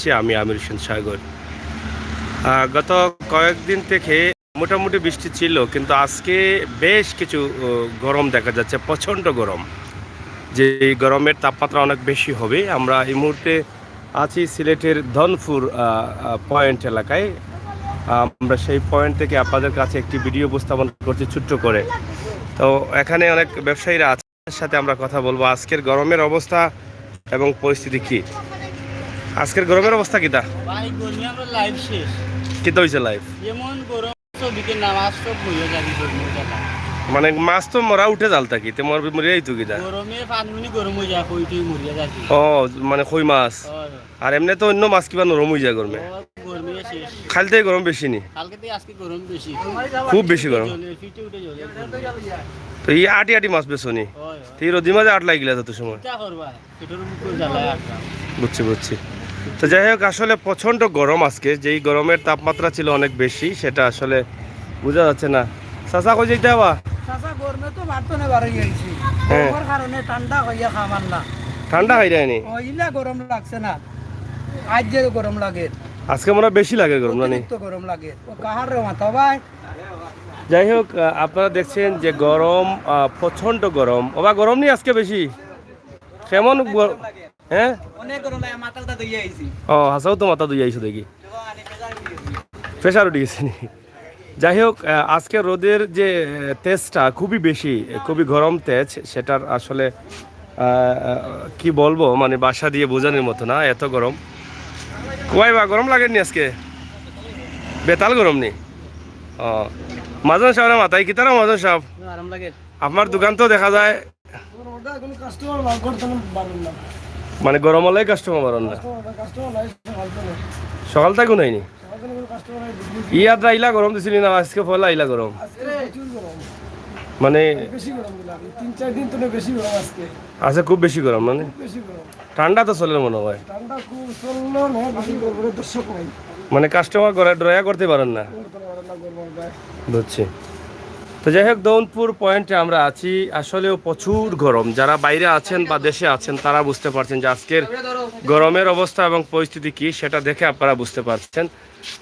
করছি আমি আমির হোসেন সাগর। গত কয়েকদিন থেকে মোটামুটি বৃষ্টি ছিল, কিন্তু আজকে বেশ কিছু গরম দেখা যাচ্ছে, প্রচণ্ড গরম। যে গরমের তাপমাত্রা অনেক বেশি হবে। আমরা এই মুহূর্তে আছি সিলেটের ধনপুর পয়েন্ট এলাকায়। আমরা সেই পয়েন্ট থেকে আপনাদের কাছে একটি ভিডিও উপস্থাপন করছি ছোট্ট করে। তো এখানে অনেক ব্যবসায়ীরা আছে, তাদের সাথে আমরা কথা বলবো আজকের গরমের অবস্থা এবং পরিস্থিতি কি। আজকের গরমের অবস্থা কিটা ভাই গরমে আমরা লাইভ শেষ। কিটা হয়েছে লাইফ? যেমন গরম ছবিকে নামাজ সব হইয়া যাবি গরমে জায়গা। মানে মাছ তো মরা উঠে জাল থাকি তে মরিয়াই তো কিটা গরমে পানি গরম হয়ে যায়, কইটি মরিয়া যাবি। ও মানে কই মাছ আর এমনি তো অন্য মাছ কিবা নরম হয়ে যায় গরমে। গরমে শেষ। খালতে গরম বেশি নি? কালকে থেকে আজকে গরম বেশি, খুব বেশি গরম। ফিটে উঠে জ্বলে। তো এই আটি আটি মাছ বেছো নি? তুই রোদি মাঝে আট লাগিলা যত সময়। কি করবা, ফিটের উপর জ্বালায় আটকা। বুঝছি বুঝছি। তো যাই হোক, আসলে প্রচণ্ড গরম আজকে। যেই গরমের তাপমাত্রা ছিল অনেক বেশি, সেটা আসলে বোঝা যাচ্ছে না। চাচা কই যেতে হবা? চাচা গরমে তো ভাত তো নেবার গেছি, গরমের কারণে ঠান্ডা হইয়া খাবার না। ঠান্ডা খাই যায়নি? ওইলা গরম লাগছে না, আজ যে গরম লাগে। আজকে মনে হয় বেশি লাগে গরম, না নি? তো গরম লাগে ও কাহার রে মাথা ভাই। যাই হোক, আপনারা দেখছেন যে গরম, প্রচণ্ড গরম। ওবা গরম নি আজকে বেশি? কেমন হ্যাঁ? অনেক গরম লাগে, মাথাটা ধুইয়া আইছি। ও হাসাও তো মাথা ধুই আইছো দেখি, প্রেশার উঠে গেছে নি? যাই হোক, আজকে রোদের যে তেজটা খুবই বেশি, খুবই গরম তেজ। সেটার আসলে কি বলবো, মানে বাসা দিয়ে বোঝানোর মতো না, এত গরম। কয় বা গরম লাগেনি আজকে? বেতাল গরম নি? ও মাজন সাহেবের মাথায় কি তারা? মাজন সাহেব, আরাম লাগে। আপনার দোকান তো দেখা যায় মানে গরম হলে কাস্টমার বাড়ন না, সকাল থেকে নাইনি? ইয়াদ আইলা গরম দিছিলি না, আজকে পয়লা আইলা গরম, মানে আচ্ছা খুব বেশি গরম। মানে ঠান্ডা তো চলে মনে হয়, মানে কাস্টমার ড্রয়া করতে পারেন না। বুঝছি। তো যাই হোক, দৌলতপুর পয়েন্টে আমরা আছি। আসলেও প্রচুর গরম। যারা বাইরে আছেন বা দেশে আছেন তারা বুঝতে পারছেন যে আজকের গরমের অবস্থা এবং পরিস্থিতি কি, সেটা দেখে আপনারা বুঝতে পারছেন।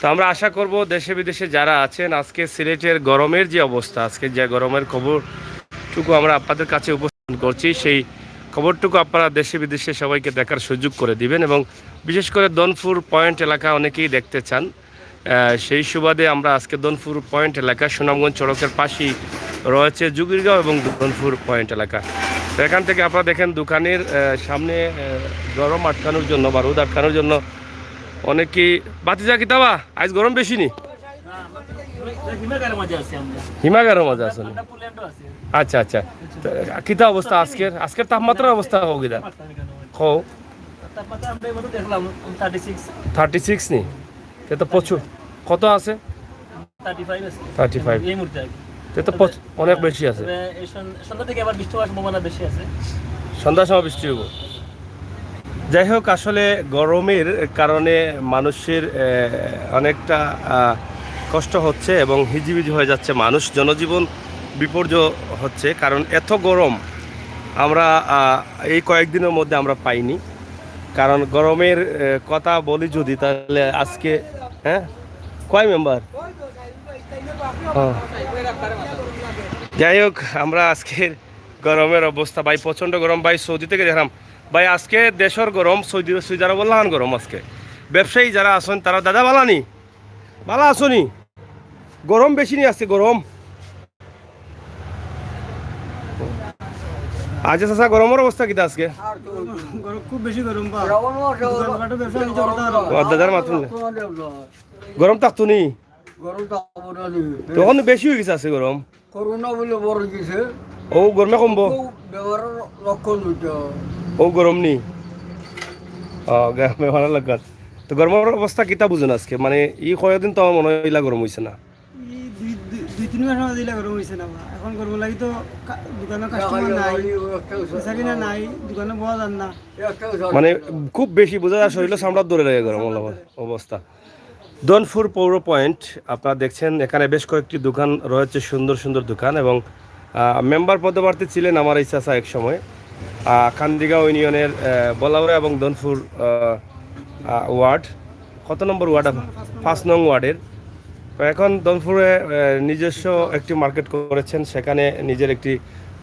তো আমরা আশা করব দেশে বিদেশে যারা আছেন, আজকে সিলেটের গরমের যে অবস্থা, আজকে যে গরমের খবরটুকু আমরা আপনাদের কাছে উপস্থাপন করছি, সেই খবরটুকু আপনারা দেশে বিদেশে সবাইকে দেখার সুযোগ করে দিবেন। এবং বিশেষ করে দৌলতপুর পয়েন্ট এলাকা অনেকেই দেখতে চান, সেই সুবাদে আমরা আজকে দৌলতপুর পয়েন্ট এলাকা, সুনামগঞ্জ সড়কের পাশেই রয়েছে জুগিরগাঁও এবং দৌলতপুর পয়েন্ট এলাকা। তো এখান থেকে আপনারা দেখেন দোকানের সামনে গরম আটকানোর জন্য বা রোদ আটকানোর জন্য অনেকেই বাতিজা কিতাবা আজ গরম বেশি নি? হিমাগারের মজা আছে। আচ্ছা আচ্ছা, কিতা অবস্থা আজকের? আজকের তাপমাত্রার অবস্থা হোক কিতা কও? 36 নি? তো প্রচুর। কত আছে? 35। তো অনেক বেশি আছে। সন্ধ্যার সময় বৃষ্টি হবো। যাই হোক, আসলে গরমের কারণে মানুষের অনেকটা কষ্ট হচ্ছে এবং হিজিবিজি হয়ে যাচ্ছে মানুষ, জনজীবন বিপর্যয় হচ্ছে। কারণ এত গরম আমরা এই কয়েকদিনের মধ্যে আমরা পাইনি। কারণ গরমের কথা বলি যদি, তাহলে আজকে হ্যাঁ কয় মেম্বার? যাই হোক, আমরা আজকের গরমের অবস্থা ভাই প্রচণ্ড গরম। ভাই সৌদি থেকে দেখলাম ভাই আজকে দেশের গরম, সৌদি আরব বললাম গরম আজকে। ব্যবসায়ী যারা আছেন তারা দাদা বালানি বালা আসনি, গরম বেশি নি আজকে? গরম আজ চাচা গরমের অবস্থা কিটা আজকে? খুব বেশি গরম। দাদার মাত্র গরম থাকতো নি, তখন বেশি হয়ে গেছে আজকে গরম। করোনা বলে বড় কিছু ও গরমে কমবো, ব্যবহারের লক্ষণ ও গরম নি? ও ভালো লাগার। তো গরমের অবস্থা কিতা বুঝুন আজকে? মানে ই কয়েকদিন তো আমার মনে হয় গরম হয়েছে না, 2-3 মাস মধ্যে দিলে গরম হয়েছে না। এখন গরম লাগি তো দোকানে কাস্টমার নাই, কিনা নাই, দোকানে পাওয়া যান না। মানে খুব বেশি বোঝা যায়, শরীরে চামড়ার দৌড়ে লাগে গরম অবস্থা। দৌলতপুর পৌর পয়েন্ট আপনারা দেখছেন, এখানে বেশ কয়েকটি দোকান রয়েছে, সুন্দর সুন্দর দোকান। এবং মেম্বার পদপ্রার্থী ছিলেন আমার এই চাচা এক সময়, কান্দিগাঁও ইউনিয়নের বলাউড়া এবং দৌলতপুর ওয়ার্ড, কত নম্বর ওয়ার্ড? 5 নং ওয়ার্ডের। তো এখন দনপুরে নিজস্ব একটি মার্কেট করেছেন, সেখানে নিজের একটি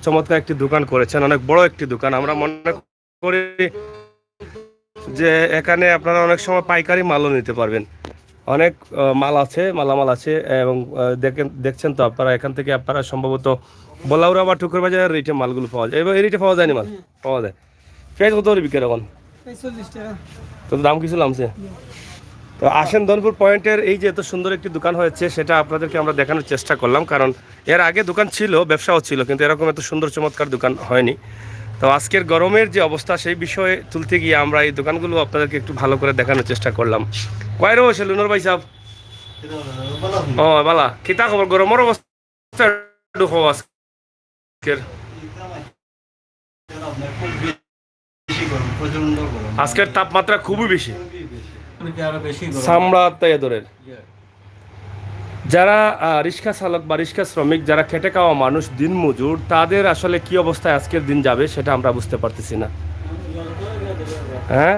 চমৎকার একটি দোকান করেছেন, অনেক বড় একটি দোকান। আমরা মনে করি যে এখানে আপনারা অনেক সময় পাইকারি মালও নিতে পারবেন, অনেক মাল আছে, মালামাল আছে। এবং দেখছেন তো আপনারা, এখান থেকে আপনারা সম্ভবত বলাউরা বা টুকুর বাজারের রেটে মালগুলো পাওয়া যায়। এবার এই রেটে পাওয়া যায়নি মাল, পাওয়া যায়। পেঁয়াজ কত করে বিক্রি এখন? 40 টাকা। তো দাম কিছু নামছে। তো আসেন, দনপুর পয়েন্টের এই যে এত সুন্দর একটি দোকান হয়েছে, সেটা আপনাদেরকে আমরা দেখানোর চেষ্টা করলাম। কারণ এর আগে দোকান ছিল, ব্যবসাও ছিল, কিন্তু এরকম এত সুন্দর চমৎকার দোকান হয়নি। তো আজকের গরমের যে অবস্থা, সেই বিষয়ে তুলতে গিয়ে আমরা এই দোকানগুলো আপনাদেরকে একটু ভালো করে দেখানোর চেষ্টা করলাম। কয় রয়েছে লুনর ভাই সাহেব? ও বালা, কিতা খবর? গরমের অবস্থা একটু কও আজকের। আজকের তাপমাত্রা খুবই বেশি, চামড়া তাইদরের। যারা রিক্সা চালক বা রিক্সা শ্রমিক, যারা খেটে খাওয়া মানুষ, দিন মজুর, তাদের আসলে কি অবস্থায় আজকের দিন যাবে সেটা আমরা বুঝতে পারতেছি না। হ্যাঁ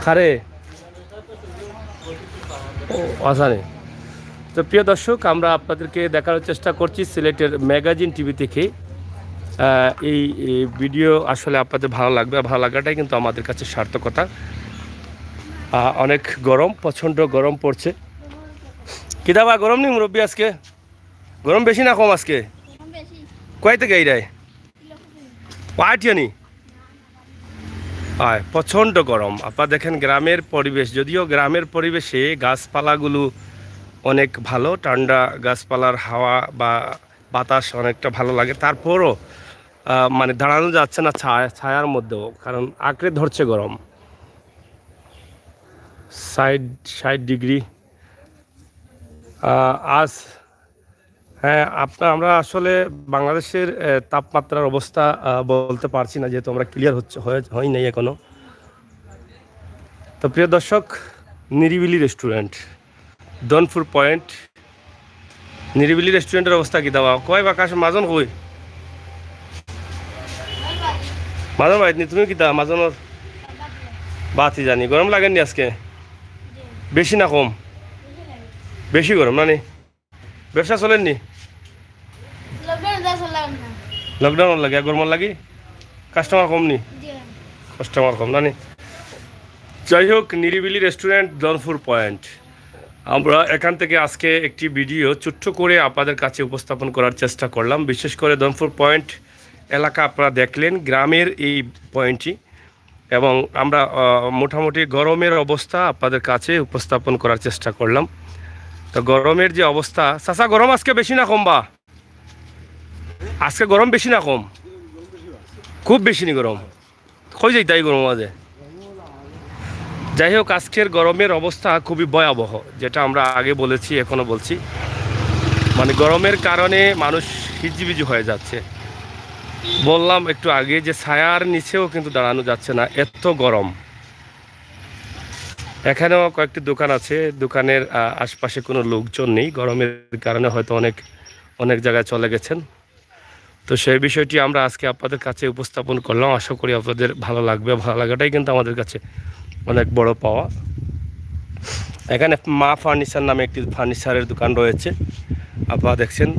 খারে আসানে। তো প্রিয় দর্শক, আমরা আপনাদেরকে দেখানোর চেষ্টা করছি সিলেটের ম্যাগাজিন টিভি থেকে। এই ভিডিও আসলে আপনাদের ভালো লাগবে, ভালো লাগাটাই কিন্তু আমাদের কাছে সার্থকতা। অনেক গরম, প্রচণ্ড গরম পড়ছে। কিতা বা গরম নেই মুরব্বী? আজকে গরম বেশি না কম? আজকে কয় থেকে এইরাই পাটিয়ানি হয়, প্রচণ্ড গরম। আপনারা দেখেন গ্রামের পরিবেশ, যদিও গ্রামের পরিবেশে গাছপালাগুলো অনেক ভালো, ঠান্ডা গাছপালার হাওয়া বা বাতাস অনেকটা ভালো লাগে, তারপরও মানে দাঁড়ানো যাচ্ছে না ছায়ার মধ্যেও, কারণ আঁকড়ে ধরছে গরম। 60 ডিগ্রি আজ। হ্যাঁ, আমরা আসলে বাংলাদেশের তাপমাত্রার অবস্থা বলতে পারছি না, যেহেতু আমরা ক্লিয়ার হয় নাই এখনো। তো প্রিয় দর্শক, নিরিবিলি রেস্টুরেন্ট, দনপুর পয়েন্ট নিরিবিলি রেস্টুরেন্টের অবস্থা কি দেওয়া কয় বা কাশ মাজন কই মাজন ভাই তুমি কি দা মাজনের বাতি জানি? গরম লাগেনি আজকে? বেশি না কম? বেশি গরম না নি? ব্যবসা চলেননি? লকডাউন লাগে গরম লাগি, কাস্টমার কম নি? কাস্টমার কম না নি? যাই হোক, নিরিবিলি রেস্টুরেন্ট, দনপুর পয়েন্ট। আমরা এখান থেকে আজকে একটি ভিডিও ছোট্ট করে আপনাদের কাছে উপস্থাপন করার চেষ্টা করলাম। বিশেষ করে দনপুর পয়েন্ট এলাকা আপনারা দেখলেন, গ্রামের এই পয়েন্টটি, এবং আমরা মোটামুটি গরমের অবস্থা আপনাদের কাছে উপস্থাপন করার চেষ্টা করলাম। তো গরমের যে অবস্থা, চাচা গরম আজকে বেশি না কম? বা আজকে গরম বেশি না কম? খুব বেশি নি গরম? কই যাই তাই গরম আছে। যাই হোক, আজকের গরমের অবস্থা খুবই ভয়াবহ, যেটা আমরা আগে বলেছি, এখনো বলছি। মানে গরমের কারণে মানুষ হিজিবিজি হয়ে যাচ্ছে। বললাম একটু আগে যে ছায়ার নিচেও কিন্তু দাঁড়ানো যাচ্ছে না, এত গরম। এখানেও কয়েকটি দোকান আছে, দোকানের আশপাশে কোনো লোকজন নেই, গরমের কারণে হয়তো অনেক জায়গায় চলে গেছেন। তো সেই বিষয়টি আমরা আজকে আপনাদের কাছে উপস্থাপন করলাম। আশা করি আপনাদের ভালো লাগবে, ভালো লাগাটাই কিন্তু আমাদের কাছে অনেক বড় পাওয়া। এখানে মা ফার্নিচার নামে একটি ফার্নিচারের দোকান রয়েছে, আপনারা দেখছেন।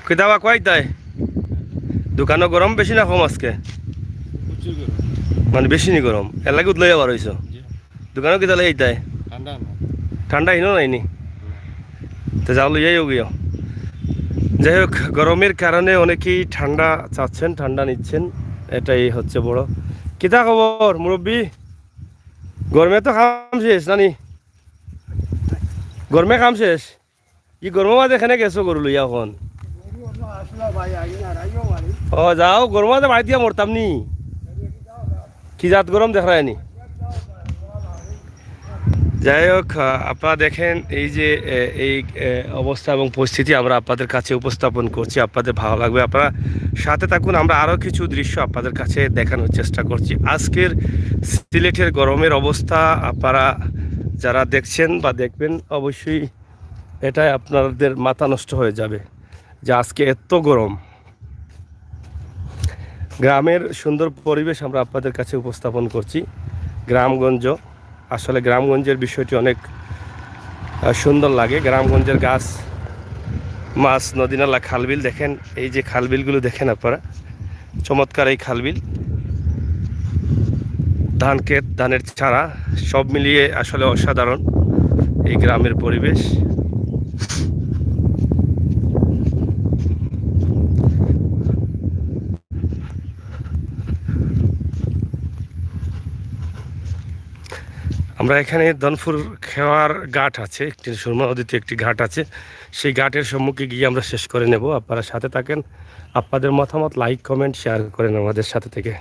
কিতাবা কয় তাই দোকানও গরম বেশি না কম আজকে? মানে বেশি নি গরম? এর লাগে উদলাই আবার হয়েছ দোকানও কিতা লাগে এইটাই ঠান্ডা হিনো নাইনি? তো যাও লইয়াই গিয়েও। যাই হোক, গরমের কারণে অনেকেই ঠান্ডা চাচ্ছেন, ঠান্ডা নিচ্ছেন, এটাই হচ্ছে বড়। কিতা খবর মুরব্বী? গরমে তো কাম শেষ নানি? গরমে কাম শেষ? ই গরম মাঝে এখানে গেছো গরু লইয়া এখন? ও যাও, গরম মাঝে বাড়ি দিয়া মরতাম নি? কি জাত গরম দেখায়নি? যাই হোক, আপনারা দেখেন এই যে এই অবস্থা এবং পরিস্থিতি আমরা আপনাদের কাছে উপস্থাপন করছি, আপনাদের ভালো লাগবে। আপনারা সাথে থাকুন, আমরা আরও কিছু দৃশ্য আপনাদের কাছে দেখানোর চেষ্টা করছি। আজকের সিলেটের গরমের অবস্থা আপনারা যারা দেখছেন বা দেখবেন, অবশ্যই এটাই আপনাদের মাথা নষ্ট হয়ে যাবে যে আজকে এত গরম। গ্রামের সুন্দর পরিবেশ আমরা আপনাদের কাছে উপস্থাপন করছি। গ্রামগঞ্জ, আসলে গ্রামগঞ্জের বিষয়টি অনেক সুন্দর লাগে। গ্রামগঞ্জের গাছ, মাছ, নদী নালা, খালবিল দেখেন, এই যে খালবিলগুলো দেখেন আপনারা, চমৎকার এই খালবিল, ধান ক্ষেত, ধানের চারা, সব মিলিয়ে আসলে অসাধারণ এই গ্রামের পরিবেশ। আমরা এখানে দনপুর খেওয়ার ঘাট আছে, একটি সুরমা নদীতে একটি ঘাট আছে, সেই ঘাটের সম্মুখে গিয়ে আমরা শেষ করে নেব। আপনারা সাথে থাকেন, আপনাদের মতামত লাইক কমেন্ট শেয়ার করেন আমাদের সাথে থেকে।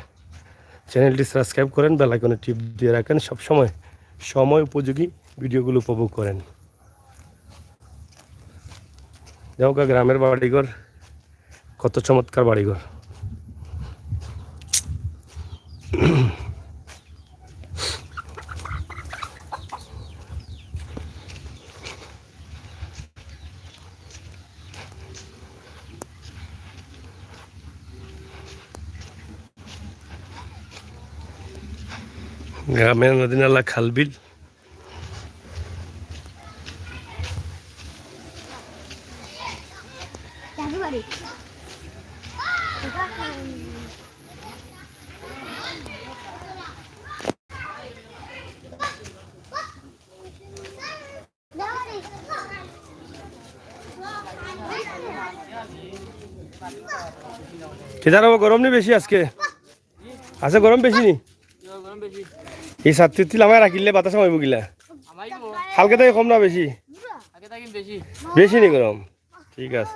চ্যানেলটি সাবস্ক্রাইব করেন, বেল আইকনে টিপ দিয়ে রাখেন, সবসময় সময় উপযোগী ভিডিওগুলো উপভোগ করেন। যাওগা গ্রামের বাড়িঘর, কত চমৎকার বাড়িঘর। গ্রামের নদী নালা, খালবিল, কেদার গরম নি বেশি আজকে? আছে গরম বেশি নি? এই সাতটি তিল আমায় রাখিলে বাতাস মাইব গিলা কালকে থেকে কম না বেশি? বেশি নি গরম? ঠিক আছে।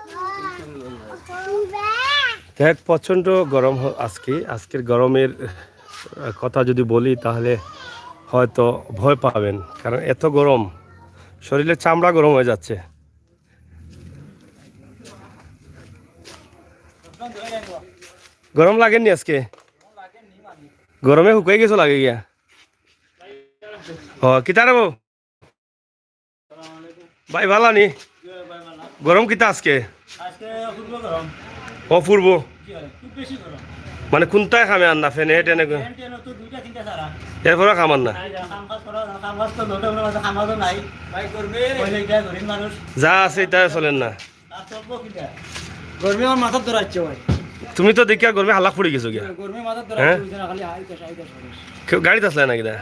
দেখ প্রচণ্ড গরম আজকের গরমের কথা যদি বলি তাহলে হয়তো ভয় পাবেন, কারণ এত গরম, শরীরের চামড়া গরম হয়ে যাচ্ছে। গরম লাগেনি আজকে? গরমে শুকাই গেছো লাগে গিয়া। ও কিতা রে ভাই, ভালো নি? গরম কিতা আজকে? অপূর্ব মানে কোনটাই খামে আর না ফেনে টেনে, এরপরে খামান না? যা আছে এটা চলেন না? গরমে আমার মাথা ধরাচ্ছে ভাই। তুমি তো দেখিয়া গরমে হালাক পড়ে গেছো গিয়া। গরমে মাথা হ্যাঁ, ধরাচ্ছে খালি আইতাছ। গাড়িতে আসলে নাকি দা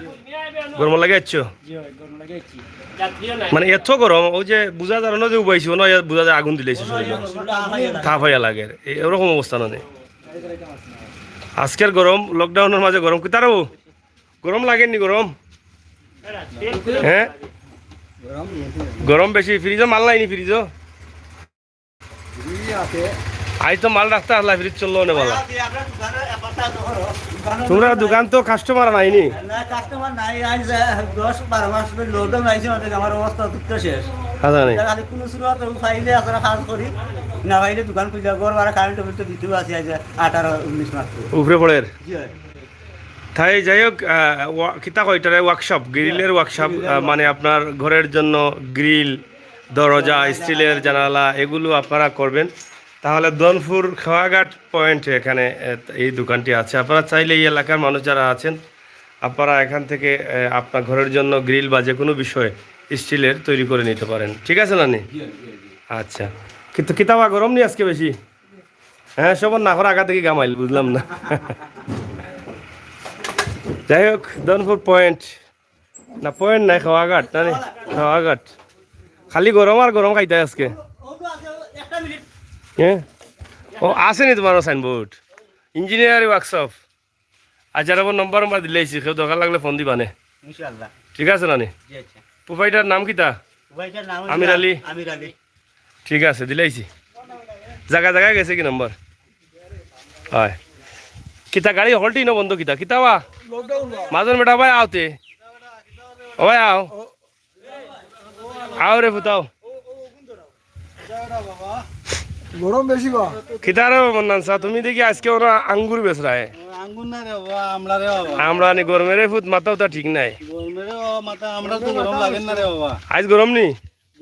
গরম লাগে আসছো? জি ভাই, গরম লাগাইছি। মানে এত গরম, ওই যে বুঝা যার না যে উবাইছি না, বুঝা যায় আগুন দিলেছে শরীরে, তাপ হইয়া লাগে, এরকম অবস্থা না। আজকের গরম, লকডাউনের মাঝে গরম কি তারও গরম লাগেনি? গরম হ্যাঁ, গরম বেশি। ফ্রিজও মাল লাইনি? ফ্রিজও আই তো মাল রাখতে আসলা, ফ্রিজ চললো না বলা। তোমরা দোকান তো কাস্টমার নাইনি? কাস্টমার নাই, আজ 10-12 মাস লকডাউন আইছে, আমার অবস্থা তো শেষ। খালি কোনো শুরুতে ফাইলে আপনারা কাজ করি না, ফাইলে দোকান খুঁজে ঘর আর কারেন্ট বিল তো দিতেও আছে, আজ 18-19 মাস উপরে পড়ের। জি ভাই। তাই যাই হোক, কিতা কয়টারে ওয়ার্কশপ, গ্রিলের ওয়ার্কশপ, মানে আপনার ঘরের জন্য গ্রিল, দরজা, স্টিলের জানালা, এগুলো আপনারা করবেন তাহলে দনপুর খেওয়াঘাট পয়েন্টে এখানে এই দোকানটি আছে। আপনারা চাইলে এই এলাকার মানুষ যারা আছেন, আপনারা এখান থেকে আপনার ঘরের জন্য গ্রিল বা যে কোনো বিষয় স্টিলের তৈরি করে নিতে পারেন। ঠিক আছে নানি? আচ্ছা, কিন্তু কিতাবা গরম নি আজকে বেশি? হ্যাঁ, সবার না করে আগা থেকে গামাইল, বুঝলাম না। যাই হোক, দনপুর পয়েন্ট না, পয়েন্ট নাই, খেওয়াঘাট না, খেওয়াঘাট। খালি গরম আর গরম খাইতে আজকে। হ্যাঁ, ও আসেনি তোমার সাইনবোর্ড? Engineering workshop. আচ্ছা, নম্বর দিলেছি, কেউ দরকার লাগলে ফোন দিবানে। ইনশাআল্লাহ। ঠিক আছে নানি? জি আচ্ছা। প্রোভাইডার নাম কিতা? ভাইটার নাম আমির আলী। আমির আলী। ঠিক আছে, দিলাইছি। জায়গা জায়গায় গেছে কি নম্বর? হয় কিতা গাড়ি হলটি না বন্ধ? কিতা কিতাবা মাজন বেটা ভাই আওতে, ও ভাই আও, আও রে ফুতাও। গরম বেশি গো। কিতার মন্নান সা তুমি দেখি আজকে ওরা আঙ্গুর বেচ রায়। আঙ্গুর না রে বাবা, আমরা রে বাবা। আমরা নি গরমের ফুত মাথাও তা ঠিক নাই। গরমের মাথা আমরা তো গরম লাগে না রে বাবা। আজ গরম নি?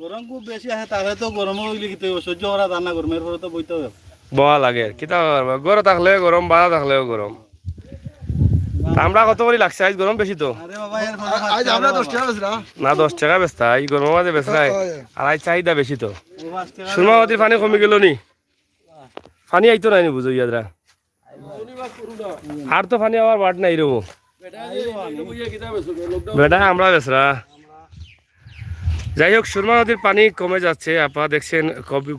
গরম খুব বেশি আছে, তাহলে তো গরম হইলে কি সহ্য করা জানা, গরমের পরে তো বইতে হবে। বয়া লাগে কিতা গরম থাকলে গরম, বাধা থাকলেও গরম। তা আমরা কত করে লাগছে আজ গরম বেশি তো আজ আমরা 10 টাকা বেচরা না 10 টাকা বেচতা এই গরমের মাঝে বেচরাই আর আজ চাহিদা বেশি তো সুরমা নদীর পানি কমে গেল নি পানি আইতো নাই নি বুঝো ইয়াদরা আর তো পানি আবার বাট নাই রে বেটা আমরা বেচরা যাই হোক সুরমা নদীর পানি কমে যাচ্ছে আপনারা দেখছেন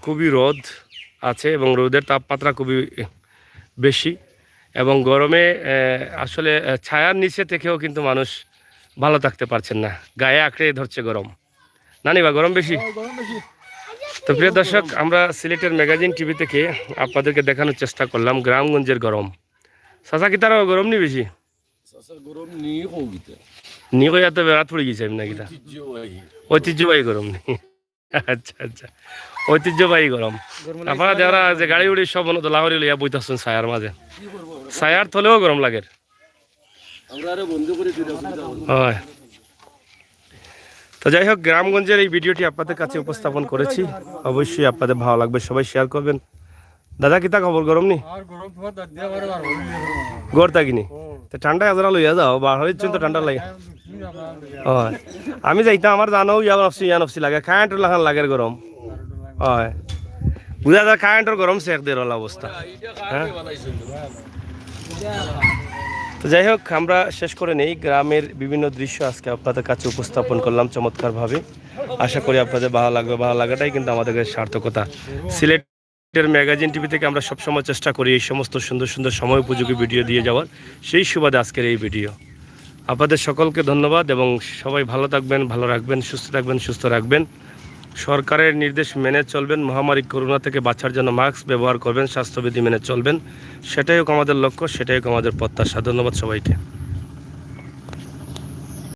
খুবই রোদ আছে এবং রোদের তাপমাত্রা খুবই বেশি এবং গরমে আসলে ছায়ার নিচে থেকেও কিন্তু মানুষ ভালো থাকতে পারছেন না গায়ে আঁকড়ে ধরছে গরম নানি বা গরম বেশি তো প্রিয় দর্শক আমরা সিলেটের ম্যাগাজিন টিভি থেকে আপনাদেরকে দেখানোর চেষ্টা করলাম গ্রামগঞ্জের গরম চাচা কি তারা গরম নি বেশি নি কই এত রাত পড়ে গেছে নাকি তা ঐতিহ্যবাহী গরম নি আচ্ছা আচ্ছা ঐতিহ্যবাহী গরম আপনারা যারা যে গাড়ি উড়ি সব লাহরি লইয়া বইতেছেন ছায়ার মাঝে ছায়ার থলেও গরম লাগে হয় তো যাই হোক গ্রামগঞ্জের এই ভিডিওটি আপনাদের কাছে উপস্থাপন করেছি অবশ্যই আপনাদের ভালো লাগবে সবাই শেয়ার করবেন দাদা কিতা খবর গরম নি গড় থাকিনি তো ঠান্ডা এজরা লইয়া যাও বার হয়েছেন তো ঠান্ডা লাগে হয় আমি যাইতাম আমার জানো ইয়া নফসি লাগে কারেন্টের লাগান লাগে গরম হয় বুঝা যায় কারেন্টের গরম শেখ দের অবস্থা হ্যাঁ তো যাই হোক আমরা শেষ করে নেই গ্রামের বিভিন্ন দৃশ্য আজকে আপনাদের কাছে উপস্থাপন করলাম চমৎকারভাবে আশা করি আপনাদের ভালো লাগবে ভালো লাগাটাই কিন্তু আমাদের সার্থকতা সিলেটের ম্যাগাজিন টিভি থেকে আমরা সবসময় চেষ্টা করি এই সমস্ত সুন্দর সুন্দর সময় উপযোগী ভিডিও দিয়ে যাওয়ার সেই সুবাদে আজকের এই ভিডিও আপনাদের সকলকে ধন্যবাদ এবং সবাই ভালো থাকবেন ভালো রাখবেন সুস্থ রাখবেন সরকারের নির্দেশ মেনে চলবেন মহামারী করোনা থেকে বাঁচার জন্য মাস্ক ব্যবহার করবেন স্বাস্থ্যবিধি মেনে চলবেন সেটাই হোক আমাদের লক্ষ্য সেটাই হোক আমাদের প্রত্যাশা ধন্যবাদ সবাইকে